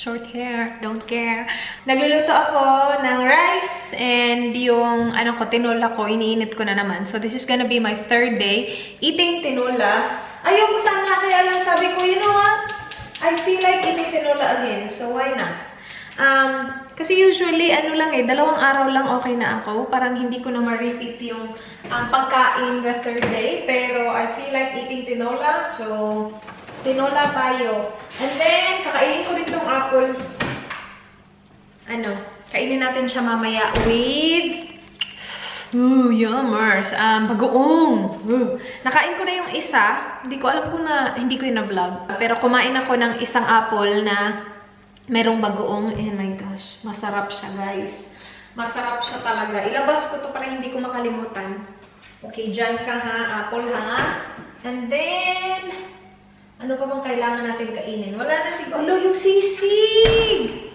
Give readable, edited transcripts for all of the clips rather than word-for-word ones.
Short hair, don't care. Nagluluto ako ng rice and yung ano ko, tinola ko, iniinit ko na naman. So this is gonna be my third day eating tinola. Ayoko sana, kaya lang sabi ko, you know what? I feel like eating tinola again, so why not? Kasi usually, ano lang 2 araw lang okay na ako. Parang hindi ko na ma-repeat yung pagkain the third day. Pero I feel like eating tinola, so tinola tayo. And then, kakainin ko rin tong apple. Kainin natin siya mamaya with yummers. Bagoong. Nakain ko na yung isa. Hindi ko alam kung hindi ko yung na-vlog. Pero kumain ako ng isang apple na merong bagoong. Oh my gosh. Masarap siya, guys. Masarap siya talaga. Ilabas ko to para hindi ko makalimutan. Okay, dyan ka ha. Apple ha. And then, ano pa bang kailangan natin kainin? Wala na yung sisig!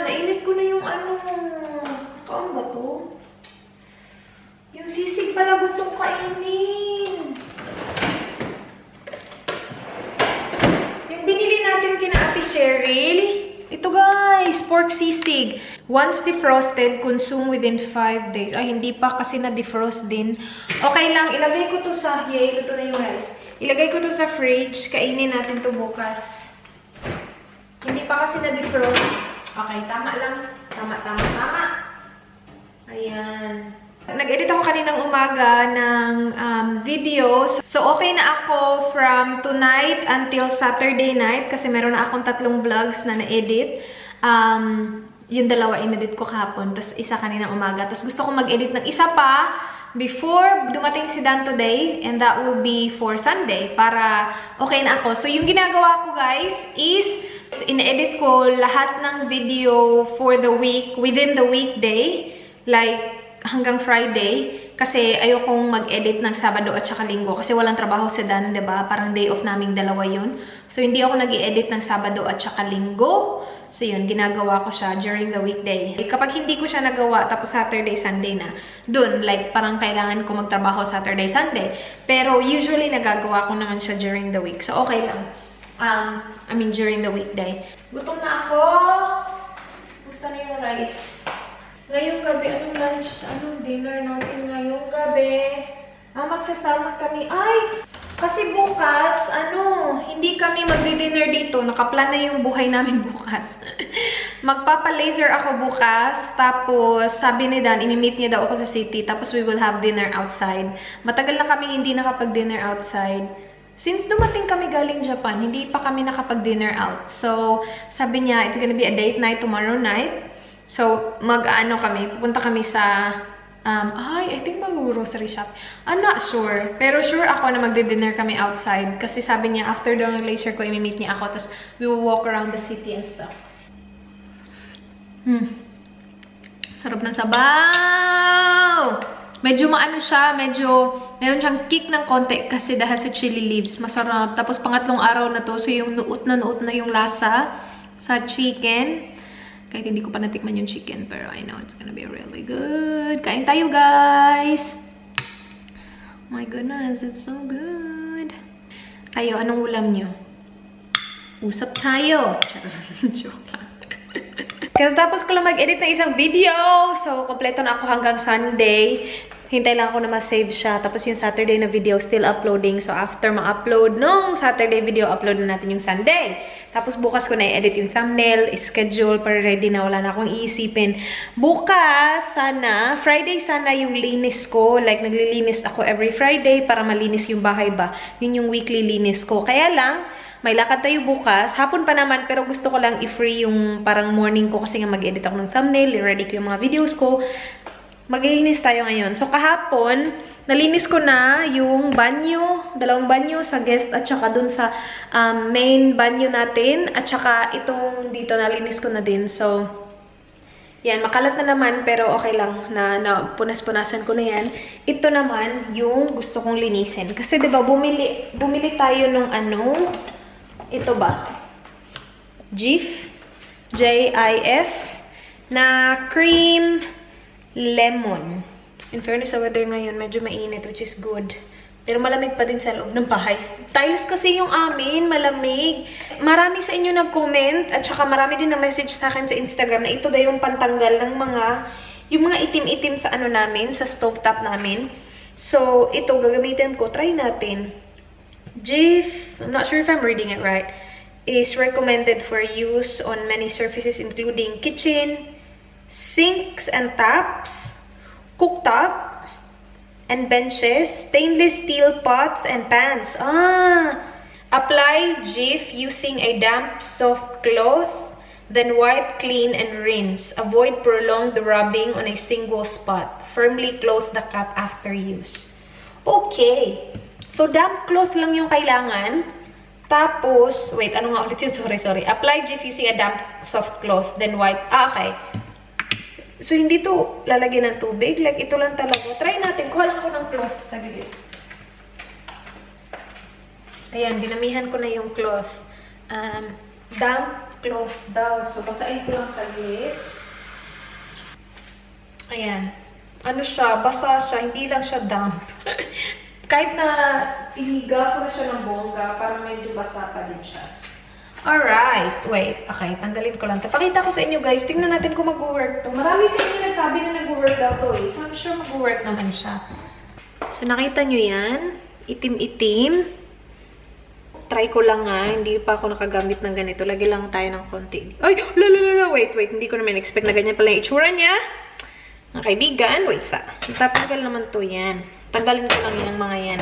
Nainit ko na yung Kaan ba to? Yung sisig pala gusto ko kainin. Yung binili natin kina Ate Cheryl. Ito guys, pork sisig. Once defrosted, consume within 5 days. Ay, hindi pa kasi na-defrost din. Okay lang, ilagay ko to sa luto na yung rice. Ilagay ko to sa fridge. Kainin natin to bukas. Hindi pa kasi na-defrost. Okay, tama lang. Tama. Ayan. Nag-edit ako kaninang umaga ng videos. So, okay na ako from tonight until Saturday night. Kasi meron na akong 3 vlogs na na-edit. Yung 2 in-edit ko kahapon. Tapos, isa kaninang umaga. Tapos, gusto ko mag-edit ng isa pa before dumating si Dan today, and that will be for Sunday, para okay na ako. So, yung ginagawa ko, guys, is in-edit ko lahat ng video for the week, within the weekday, like hanggang Friday, kasi ayokong mag-edit ng Sabado at saka Linggo, kasi walang trabaho si Dan, diba? Parang day off naming 2 yun. So, hindi ako nag-i-edit ng Sabado at saka Linggo. So, yun, ginagawa ko siya during the weekday. Kapag hindi ko siya nagawa, tapos Saturday, Sunday na, dun, like, parang kailangan ko magtrabaho Saturday, Sunday. Pero, usually, nagagawa ko naman siya during the week. So, okay lang. During the weekday. Gutom na ako. Gusto na yung rice. Ngayong gabi, anong lunch, anong dinner natin ngayong gabi? Magsasama kami. Ay! Kasi bukas, hindi kami magdi-dinner dito. Nakaplan na yung buhay namin bukas. Magpapa-laser ako bukas. Tapos, sabi ni Dan, imi-meet niya daw ako sa city. Tapos, we will have dinner outside. Matagal na kami hindi nakapag-dinner outside. Since dumating kami galing Japan, hindi pa kami nakapag-dinner out. So, sabi niya, it's gonna be a date night tomorrow night. So, pupunta kami sa I think mag-grocery shop. I'm not sure. Pero sure ako na magdi-dinner kami outside. Kasi sabi niya, after the laser ko, imi-meet niya ako. Tapos, we will walk around the city and stuff. Sarap ng sabaw! Medyo siya. Meron siyang kick ng konti kasi dahil sa chili leaves. Masarap. Tapos, pangatlong araw na to. So, yung nuot na yung lasa sa chicken. Kahit hindi ko pa natikman yung chicken, pero I know it's gonna be really good. Kain tayo, guys! Oh my goodness, it's so good! Kayo, anong ulam nyo? Usap tayo! Joke lang. Tapos ko lang mag-edit ng isang video. So, kompleto na ako hanggang Sunday. Hintay lang ako na ma-save siya. Tapos yung Saturday na video still uploading. So, after ma-upload nung Saturday video, upload na natin yung Sunday. Tapos bukas ko na i-edit yung thumbnail, schedule para ready na. Wala na akong iisipin. Bukas, Friday sana yung linis ko. Like, naglilinis ako every Friday para malinis yung bahay ba. Yun yung weekly linis ko. Kaya lang, may lakad tayo bukas. Hapon pa naman, pero gusto ko lang i-free yung parang morning ko kasi nga mag-edit ako ng thumbnail, i-ready ko yung mga videos ko. Maglilinis tayo ngayon. So, kahapon, nalinis ko na yung banyo, 2 banyo sa guest at saka dun sa main banyo natin. At saka itong dito, nalinis ko na din. So, yan, makalat na naman pero okay lang na punas-punasan ko na yan. Ito naman yung gusto kong linisin. Kasi 'di ba bumili tayo nung ito ba? Jif na cream lemon. In fairness, sa weather ngayon, medyo mainit, which is good. Pero malamig pa din sa loob ng bahay. Tiles kasi yung amin, malamig. Marami sa inyo nag-comment at saka marami din na message sa akin sa Instagram na ito daw yung pantanggal ng yung mga itim-itim sa ano namin, sa stovetop namin. So, ito gagamitin ko. Try natin. Jif, I'm not sure if I'm reading it right, is recommended for use on many surfaces including kitchen, sinks and taps, cooktop, and benches, stainless steel pots and pans. Apply Jif using a damp, soft cloth, then wipe clean and rinse. Avoid prolonged rubbing on a single spot. Firmly close the cap after use. Okay. So, damp cloth lang yung kailangan. Tapos, wait, ano nga ulit yun? Sorry. Apply Jif using a damp, soft cloth, then wipe. Okay. So, hindi to lalagyan ng tubig. Like, ito lang talaga. Try natin. Kuha lang ako ng cloth sa gilid. Ayan, dinamihan ko na yung cloth. Damp cloth daw. So, basahin ko lang sa gilid. Ayan. Ano siya? Basa siya. Hindi lang siya damp. Kahit na piniga ko na siya ng bongga, parang medyo basa pa din siya. Alright. Wait. Okay. Tanggalin ko lang. Pakita ko sa inyo, guys. Tingnan natin kung mag-work to. Marami sa inyo nagsabi na nag-work daw to eh. So, I'm sure mag-work naman siya. So, nakita nyo yan. Itim-itim. Try ko lang nga. Hindi pa ako nakagamit ng ganito. Lagi lang tayo ng konti. Ay! Lala! Wait. Hindi ko naman expect na ganyan pala yung itsura niya. Mga kaibigan. Wait sa. Tatanggal naman to yan. Tanggalin ko lang yung mga yan.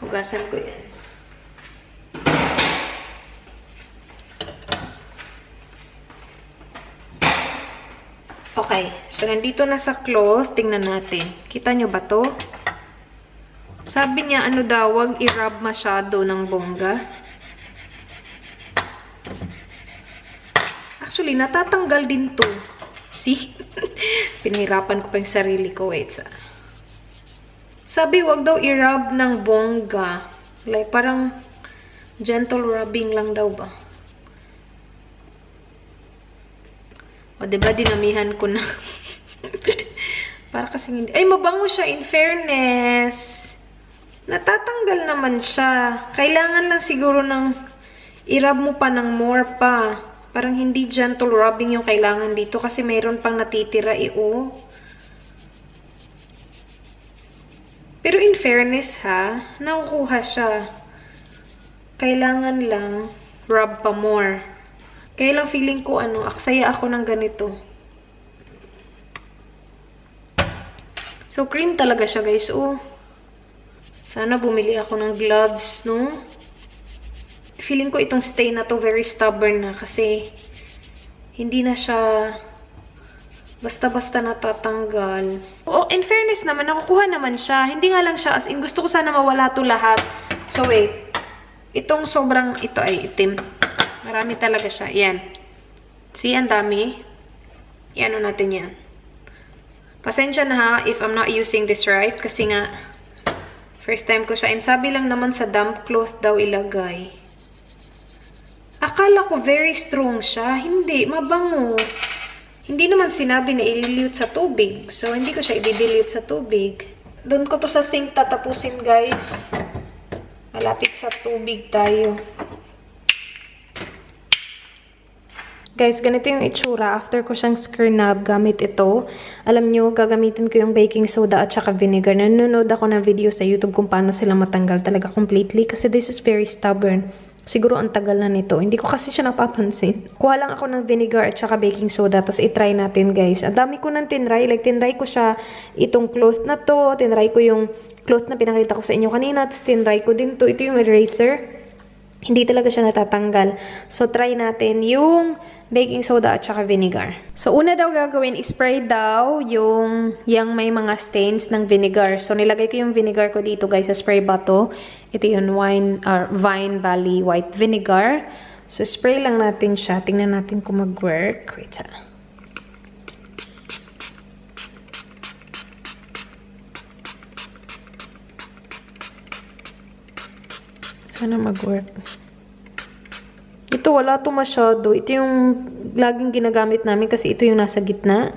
Hugasan ko yan. Okay. So, nandito na sa cloth. Tingnan natin. Kita nyo ba to? Sabi niya, ano daw, wag i-rub masyado ng bongga. Actually, natatanggal din to. See? Pinahirapan ko pa yung sarili ko. Wait, sabi, wag daw i-rub ng bongga. Like, parang gentle rubbing lang daw ba? O, diba, dinamihan ko na. Para kasi hindi. Ay, mabango siya, in fairness. Natatanggal naman siya. Kailangan lang siguro ng i-rub mo pa ng more pa. Parang hindi gentle rubbing yung kailangan dito kasi mayroon pang natitira Pero in fairness ha, nakukuha siya. Kailangan lang rub pa more. Kaya lang feeling ko aksaya ako ng ganito. So cream talaga siya guys. Sana bumili ako ng gloves, no? Feeling ko itong stain na to very stubborn na kasi hindi na siya basta-basta natatanggal. In fairness naman, nakukuha naman siya. Hindi nga lang siya as in gusto ko sana mawala to lahat. So wait. Itong sobrang ito ay itim. Marami talaga siya. Yan. See, ang dami. Iano natin yan. Pasensya na ha if I'm not using this right kasi nga first time ko siya. And sabi lang naman sa damp cloth daw ilagay. Akala ko very strong siya. Hindi, mabango. Hindi naman sinabi na i-dilute sa tubig. So, hindi ko siya i-dilute sa tubig. Doon ko to sa sink tatapusin, guys. Malapit sa tubig tayo. Guys, ganito yung itsura. After ko siyang scrunab gamit ito, alam nyo, gagamitin ko yung baking soda at saka vinegar. Nanonood ako ng video sa YouTube kung paano sila matanggal talaga completely kasi this is very stubborn. Siguro ang tagal na nito. Hindi ko kasi siya napapansin. Kuha lang ako ng vinegar at saka baking soda. Tapos itry natin guys. Ang dami ko ng tinry. Like tinry ko siya itong cloth na to. Tinry ko yung cloth na pinakita ko sa inyo kanina. Tapos tinry ko din to. Ito yung eraser. Hindi talaga siya natatanggal. So try natin yung baking soda at saka vinegar. So una daw gagawin, spray daw yung may mga stains ng vinegar. So nilagay ko yung vinegar ko dito guys sa spray bottle. Ito yung Vine Valley White Vinegar. So spray lang natin siya. Tingnan natin kung mag-work. Wait ha. Sana mag-work. Ito, wala to masyado. Ito yung laging ginagamit namin kasi ito yung nasa gitna.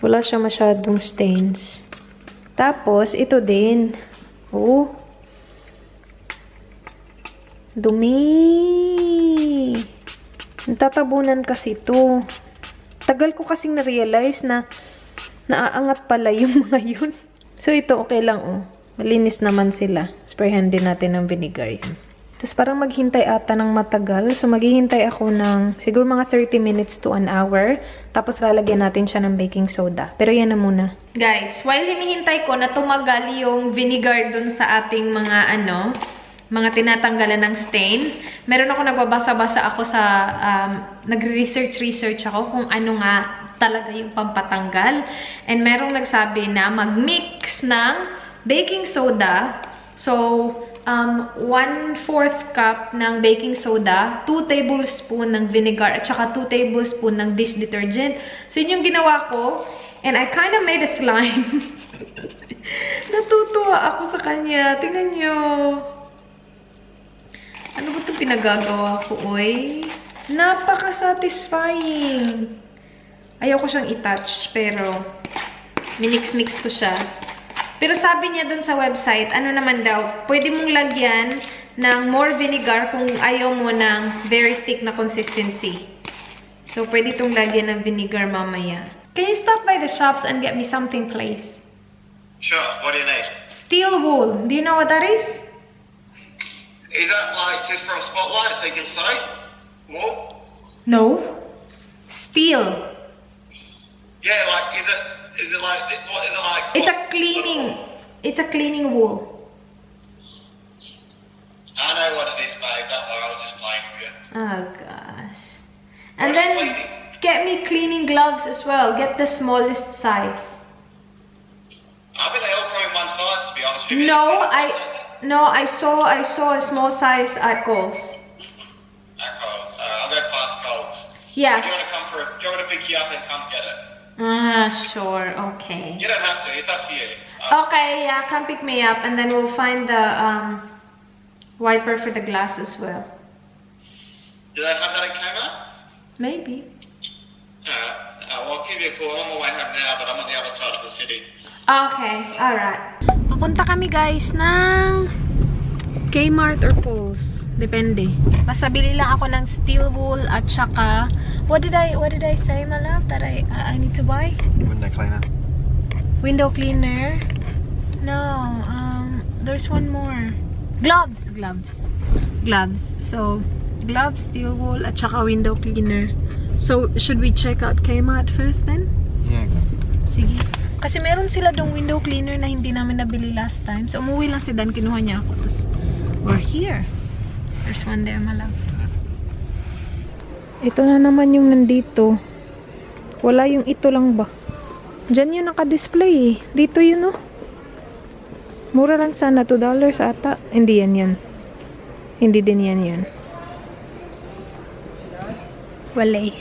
Wala siya masyadong stains. Tapos, ito din. Oh. Dumi. Natatabunan kasi to. Tagal ko kasing na-realize na naaangat pala yung mga yun. So, ito okay lang, oh. Malinis naman sila. Sprayhan din natin ng vinegar yan. Tapos parang maghintay ata ng matagal. So, maghihintay ako ng siguro mga 30 minutes to an hour. Tapos lalagyan natin siya ng baking soda. Pero yan na muna. Guys, while hinihintay ko na tumagal yung vinegar dun sa ating mga mga tinatanggalan ng stain, meron ako nagbabasa-basa ako sa, nagre-research ako kung ano nga talaga yung pampatanggal. And merong nagsabi na mag-mix ng baking soda. So, 1/4 cup ng baking soda, 2 tablespoon ng vinegar, at saka 2 tablespoon ng dish detergent. So, yun yung ginawa ko. And I kind of made a slime. Natutuwa ako sa kanya. Tingnan nyo. Ano ba itong pinagagawa ko, oy? Napaka-satisfying. Ayoko siyang i-touch, pero minix-mix ko siya. Pero sabi niya dun sa website, ano naman daw, pwede mong lagyan ng more vinegar kung ayaw mo ng very thick na consistency. So, pwede itong lagyan ng vinegar mamaya. Can you stop by the shops and get me something, please? Sure. What do you need? Steel wool. Do you know what that is? Is that like just for a spotlight so you can see? Wool? No. Steel. Yeah, like is it like what is it like? It's a cleaning. It's a cleaning wool. I know what it is, babe. Don't worry, I was just playing with you. Oh gosh. And What are you then cleaning? get me cleaning gloves as well. Get the smallest size. I think they all come in one size, to be honest with you. No, I saw a small size at Kohl's. At Coles. I'll go past Coles. Yes. Do you want to pick you up and come get it? Sure. Okay. You don't have to. It's up to you. Okay, yeah, come pick me up, and then we'll find the wiper for the glass as well. Do they have that at Kmart? Maybe. Well, I'll give you a call. I'm on my way home now, but I'm on the other side of the city. Okay, alright. Pupunta kami guys ng Kmart or Kohl's. Depende. Basta bili lang ako ng steel wool at saka what did I say, my love, that I need to buy? Window cleaner. Window cleaner. No, there's one more. Gloves. So, gloves, steel wool at saka window cleaner. So, should we check out Kmart first then? Yeah, go. Sige. Kasi meron sila dong window cleaner na hindi namin nabili last time. So, umuwi lang si Dan. Kinuha niya ako. Tapos, we're here. There's one there, my love. Ito na naman yung nandito. Wala yung ito lang ba? Diyan yung naka-display eh. Dito yun oh. Mura lang sana. $2 ata. Hindi yan. Hindi din yan. Wala eh.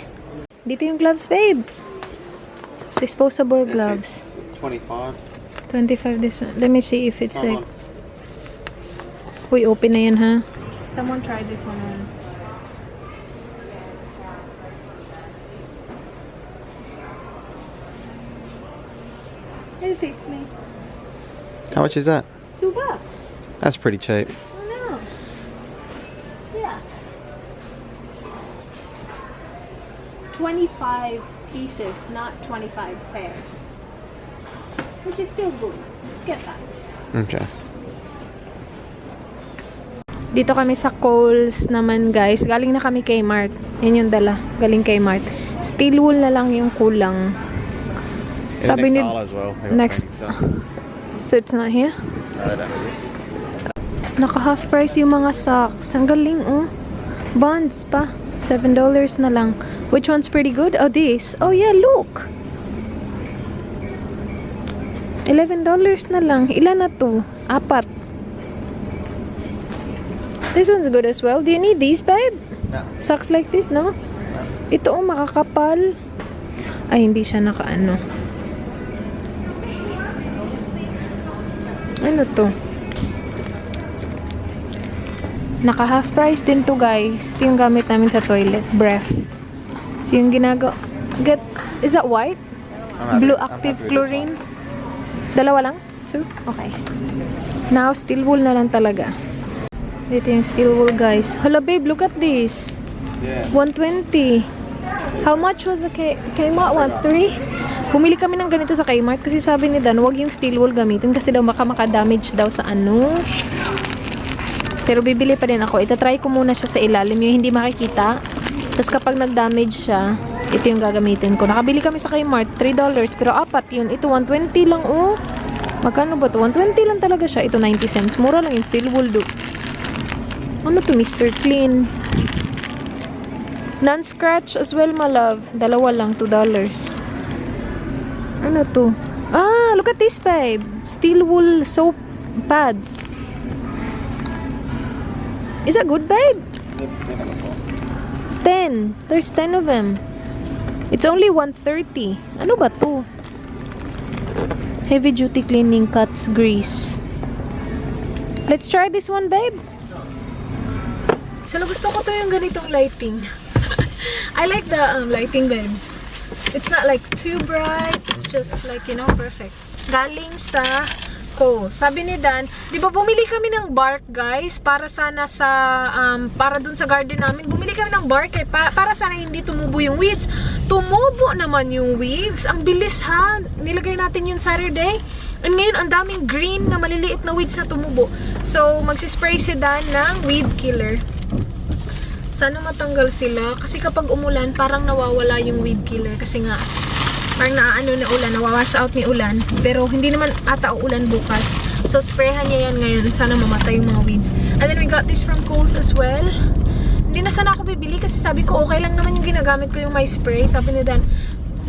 Dito yung gloves, babe. Disposable gloves. 25. 25 this one. Let me see if it's like... Uy, open na yan ha. Someone try this one on. It fits me. How much is that? $2. That's pretty cheap. Oh no. Yeah. 25 pieces, not 25 pairs. Which is still good. Let's get that. Okay. Dito kami sa Kohl's naman guys. Galing na kami kay Mart. Yan yung dala. Galing kay Mart. Steel wool na lang yung kulang. Sabi ni As well. next. So it's not here? Naka half price yung mga socks. Ang galing oh. Bonds pa. $7 na lang. Which one's pretty good? Oh, this. Oh yeah, look. $11 na lang. Ilan na to? 4. This one's good as well. Do you need these, babe? No. Socks like this, no? Ito, oh, makakapal. Ay, hindi siya nakaano. Ano to? Naka half price din to, guys. Ito yung gamit namin sa toilet. Bref. So, yung ginagawa... Is that white? Blue active chlorine? Dalawa lang? $2? Two? Okay. Now, steel wool na lang talaga. Dito yung steel wool, guys. Hala, babe, look at this. Yeah. 120. How much was the Kmart? 1.3? Bumili kami ng ganito sa Kmart kasi sabi ni Dan, huwag yung steel wool gamitin kasi daw baka maka-damage daw sa ano. Pero bibili pa din ako. Itatry ko muna siya sa ilalim, yung hindi makikita. Tapos kapag nag-damage siya, ito yung gagamitin ko. Nakabili kami sa Kmart, $3. Pero apat yun. Ito, 120 lang, oh. Magkano ba to? 120 lang talaga siya. Ito, 90 cents. Mura lang yung steel wool, do. Ano to, Mr. Clean? Non-scratch as well, my love. Dalawa lang, $2. Ano to? Ah, look at this, babe. Steel wool soap pads. Is that good, babe? 10. There's 10 of them. It's only 130. Ano ba to? Heavy duty cleaning cuts grease. Let's try this one, babe. So, gusto ko to yung ganitong lighting. I like the lighting, babe. It's not like too bright. It's just like, you know, perfect. Galing sa Kohl's. Sabi ni Dan, di ba bumili kami ng bark, guys, para sana sa, para dun sa garden namin. Bumili kami ng bark eh, para sana hindi tumubo yung weeds. Tumubo naman yung weeds. Ang bilis, ha? Nilagay natin yung Saturday. And ngayon, ang daming green na maliliit na weeds na tumubo. So, magsispray si Dan ng weed killer. Sana matanggal sila. Kasi kapag umulan, parang nawawala yung weed killer. Kasi nga, parang naaano na ulan, nawawash out ni ulan. Pero hindi naman ata ulan bukas. So, sprayhan niya yan ngayon. Sana mamatay yung mga weeds. And then we got this from Kohl's as well. Hindi na sana ako bibili kasi sabi ko, okay lang naman yung ginagamit ko yung my spray. Sabi ni Dan,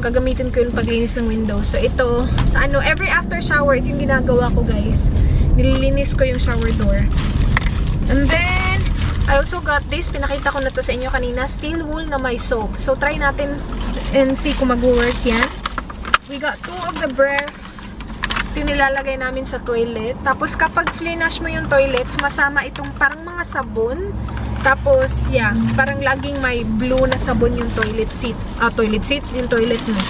gagamitin ko yung paglinis ng window. So, ito, sa ano, every after shower, ito yung ginagawa ko, guys. Nililinis ko yung shower door. And then, I also got this. Pinakita ko na to sa inyo kanina. Steel wool na may soap. So, try natin and see kung mag-work yan. We got 2 of the breath. Ito yung nilalagay namin sa toilet. Tapos, kapag flush mo yung toilet, masama itong parang mga sabon. Tapos, yeah, parang laging may blue na sabon yung toilet seat. Toilet seat, yung toilet mo.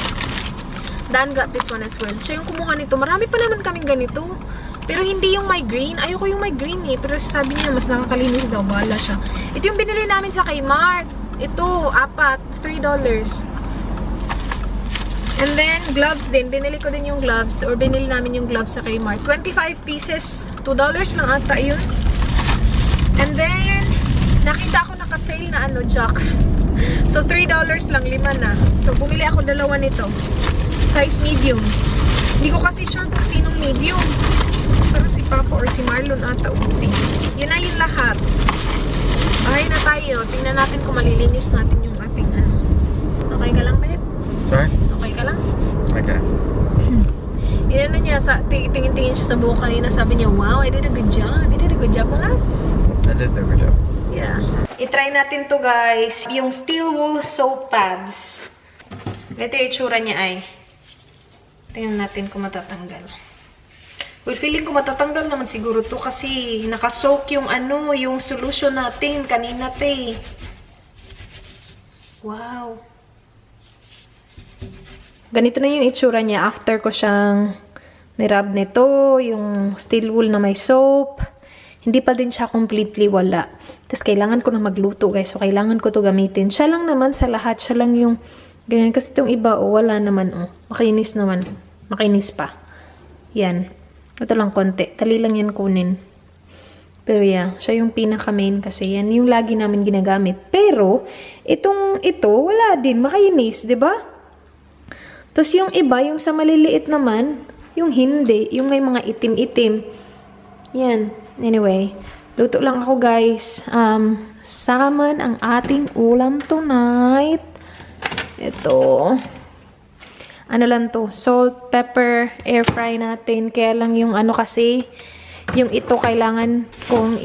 Dan got this one as well. Siya yung kumuha nito. Marami pa naman kaming ganito. Pero hindi yung my green. Ayoko yung my green eh. Pero sabi niya, mas nakakalinis daw. Bahala siya. Ito yung binili namin sa Kmart. Ito, apat. $3. And then, gloves din. Binili ko din yung gloves. Or binili namin yung gloves sa Kmart. 25 pieces. $2 lang ata yun. And then, nakita ako naka-sale na ano, jocks. So, $3 lang. 5 na. So, bumili ako 2 nito. Size medium. Hindi ko kasi sure kung sinong medium. Parang si Papa or si Marlon ata usi. Yun na yung lahat. Okay na tayo. Tingnan natin kung malilinis natin yung ating ano. Okay ka lang, babe? Sorry? Okay ka lang? Okay. Yun na niya. Tingin-tingin siya sa buhok kanina. Sabi niya, wow, I did a good job. I did a good job. Nga? I did a good job. Yeah. I-try natin to, guys. Yung steel wool soap pads. Ito yung itsura niya ay. Tingnan natin kung matatanggal. Well, feeling ko matatanggal naman siguro to kasi nakasoak yung ano, yung solution natin kanina te. Wow. Ganito na yung itsura niya after ko siyang nirab nito, yung steel wool na may soap. Hindi pa din siya completely wala. Tapos kailangan ko na magluto, guys. So, kailangan ko to gamitin. Siya lang naman sa lahat. Siya lang yung ganyan. Kasi itong iba, wala naman, makinis naman. Makinis pa. Yan. Ito lang konti. Tali lang yan kunin. Pero yeah, siya yung pinaka-main kasi yan yung lagi namin ginagamit. Pero, ito, wala din. Makinis, di ba? Tapos yung iba, yung sa maliliit naman, yung hindi. Yung may mga itim-itim. Yan. Anyway, luto lang ako, guys. Salmon ang ating ulam tonight. Ito. Ano lang to, salt, pepper, air fry natin. Kaya lang yung ano kasi, yung ito kailangan kong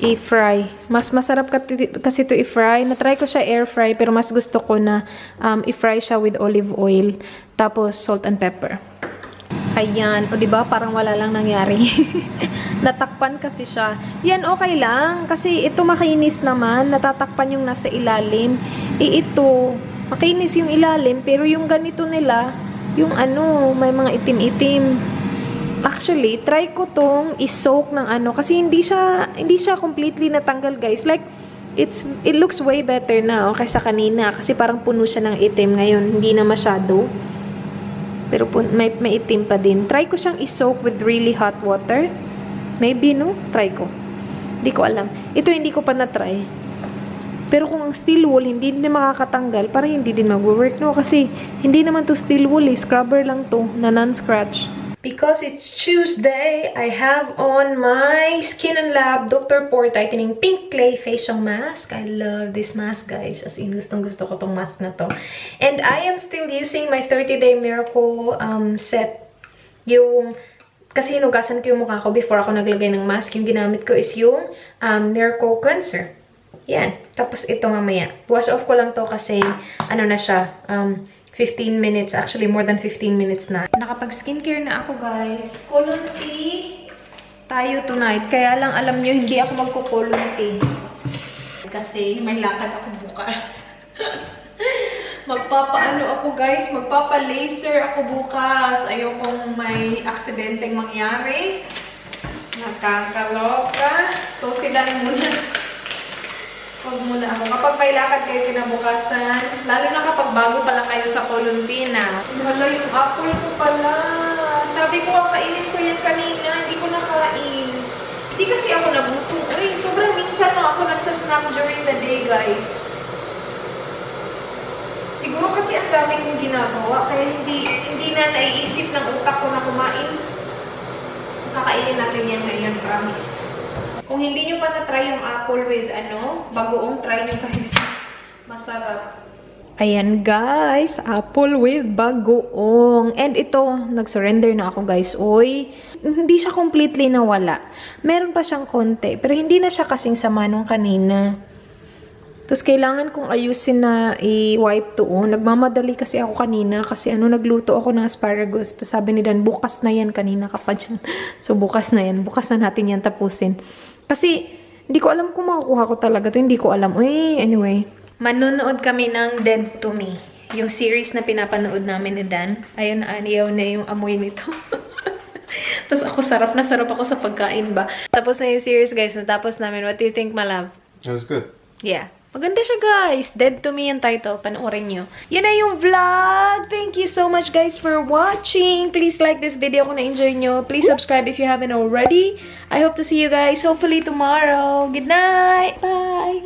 i-fry. Mas masarap kasi to i-fry. Na-try ko siya air fry, pero mas gusto ko na i-fry siya with olive oil. Tapos salt and pepper. Ayan. O diba, parang wala lang nangyari. Natakpan kasi siya. Yan, okay lang. Kasi ito makinis naman. Natatakpan yung nasa ilalim. Ito, makinis yung ilalim, pero yung ganito nila, yung ano, may mga itim-itim. Actually, try ko tong i-soak ng ano kasi hindi siya completely natanggal, guys. Like it looks way better na kaysa kanina kasi parang puno siya ng itim ngayon, hindi na masyado. Pero may itim pa din. Try ko siyang i-soak with really hot water. Maybe, no? Try ko. Hindi ko alam. Ito hindi ko pa na-try. Pero kung ang steel wool hindi din makakatanggal, parang hindi din mag-work, no? Kasi hindi naman to steel wool, scrubber lang to na non-scratch. Because it's Tuesday, I have on my Skin and Lab Dr. Pore Tightening Pink Clay Facial Mask. I love this mask, guys. As in, gusto ko tong mask na to. And I am still using my 30-day Miracle set. Kasi hinugasan ko yung mukha ko before ako naglagay ng mask. Yung ginamit ko is yung Miracle Cleanser. Yan. Tapos ito mamaya. Wash off ko lang to kasi ano na siya, 15 minutes. Actually, more than 15 minutes na. Nakapag-skincare na ako, guys. Colon tea tayo tonight. Kaya lang, alam nyo, hindi ako magko-colon tea. Kasi may lakad ako bukas. Magpapaano ako, guys. Magpapa-laser ako bukas. Ayokong may aksidenteng mangyari. Nakakaloka. So, silang muna. Huwag muna ako. Kapag may lakad kayo kinabukasan, lalo na kapag bago pala kayo sa Colombina. Hala, yung apple ko pala. Sabi ko, kakainin ko yan kanina. Hindi ko nakain. Hindi kasi ako nagutom. Uy, sobrang minsan lang ako nagsasnack during the day, guys. Siguro kasi ang dami kong ginagawa. Kaya hindi na naiisip ng utak ko na kumain. Kakainin natin yan ngayon, promise. Kung hindi nyo pa na-try yung apple with bagoong, try nyo, guys. Masarap. Ayan, guys. Apple with bagoong. And ito, nag-surrender na ako, guys. Uy, hindi siya completely nawala. Meron pa siyang konti. Pero hindi na siya kasing sama nung kanina. Tapos, kailangan kong ayusin na i-wipe to. Nagmamadali kasi ako kanina. Kasi nagluto ako ng asparagus. Tapos, sabi ni Dan, bukas na yan. Kanina ka pa dyan. So, bukas na yan. Bukas na natin yan tapusin. Kasi, hindi ko alam kung makukuha ko talaga to. Hindi ko alam. Anyway. Manonood kami ng Dead to Me. Yung series na pinapanood namin ni Dan. Ayun, ayaw na yung amoy nito. Tapos ako, sarap ako sa pagkain ba. Tapos na yung series, guys. Natapos namin. What do you think, my love? It was good. Yeah. Maganda siya, guys. Dead to Me yung title. Panoorin nyo. Yun na yung vlog. Thank you so much, guys, for watching. Please like this video kung na-enjoy nyo. Please subscribe if you haven't already. I hope to see you guys hopefully tomorrow. Good night. Bye.